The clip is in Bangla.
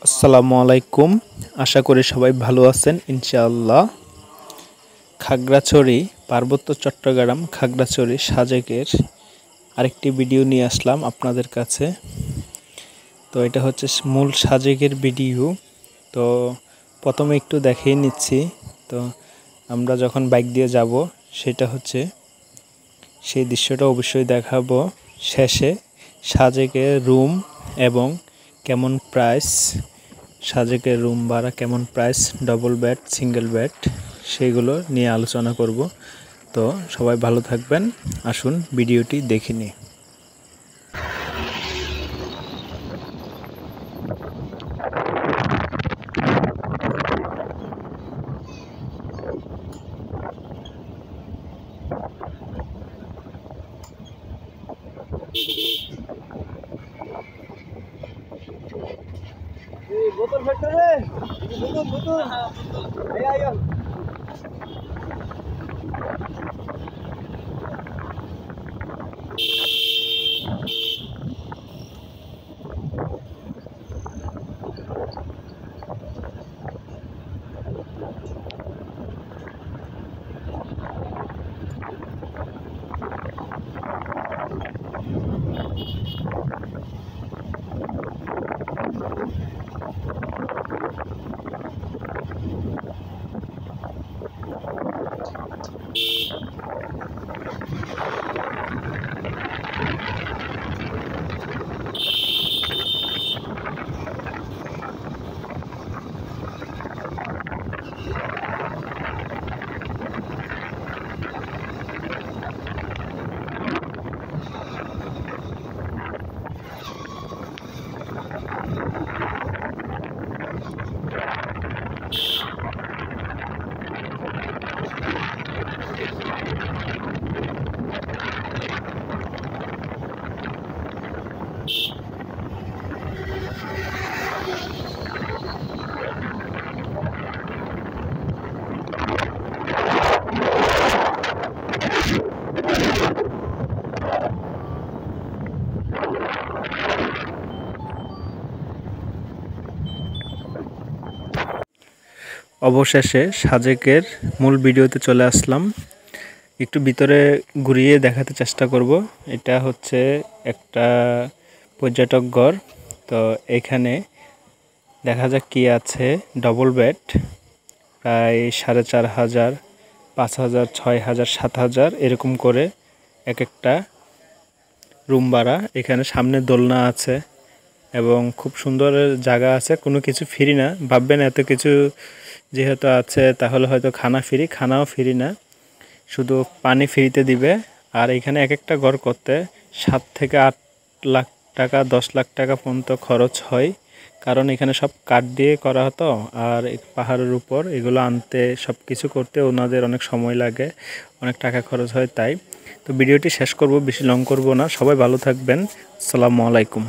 আসসালামু আলাইকুম। আশা করি সবাই ভালো আছেন ইনশাআল্লাহ। খাগড়াছড়ি পার্বত্য চট্টগ্রাম খাগড়াছড়ি সাজেকের আরেকটি ভিডিও নিয়ে আসলাম আপনাদের কাছে। তো এটা হচ্ছে মূল সাজেকের ভিডিও। তো প্রথমে একটু দেখিয়ে নিচ্ছি। তো আমরা যখন বাইক দিয়ে যাব সেটা হচ্ছে সেই দৃশ্যটা অবশ্যই দেখাবো। শেষে সাজেকের রুম এবং কেমন প্রাইস, সাজেকের রুম ভাড়া কেমন price, double bed single bed, সেইগুলো নিয়ে আলোচনা করব। তো সবাই ভালো থাকবেন, আসুন ভিডিওটি দেখে নিই। বোতল ফ্যাক্টরি বোতল বোতল এই আইও অবশেষে সাজেকের মূল ভিডিওতে চলে আসলাম। একটু ভিতরে ঘুরিয়ে দেখাতে চেষ্টা করব। এটা হচ্ছে একটা পর্যটক ঘর। তো এখানে দেখা যাক কি আছে। ডবল বেড প্রায় 4500, 5000, 6000, 7000 এরকম করে এক একটা রুম ভাড়া। এখানে সামনে দোলনা আছে এবং খুব সুন্দর জায়গা আছে। কোনো কিছু ফ্রি না, ভাববেন এত কিছু যেহেতু আছে তাহলে হয়তো খানা ফ্রি, খানাও ফ্রি না, শুধু পানি ফ্রিতে দিবে। আর এখানে এক একটা ঘর করতে 7 থেকে 8 লাখ টাকা, 10 লাখ টাকা পর্যন্ত খরচ হয়, কারণ এখানে সব কাঠ দিয়ে করা হতো। আর পাহাড়ের উপর এগুলো আনতে, সব কিছু করতে ওনাদের অনেক সময় লাগে, অনেক টাকা খরচ হয়। তাই তো ভিডিওটি শেষ করব, বেশি লং করব না। সবাই ভালো থাকবেন। আসসালামু আলাইকুম।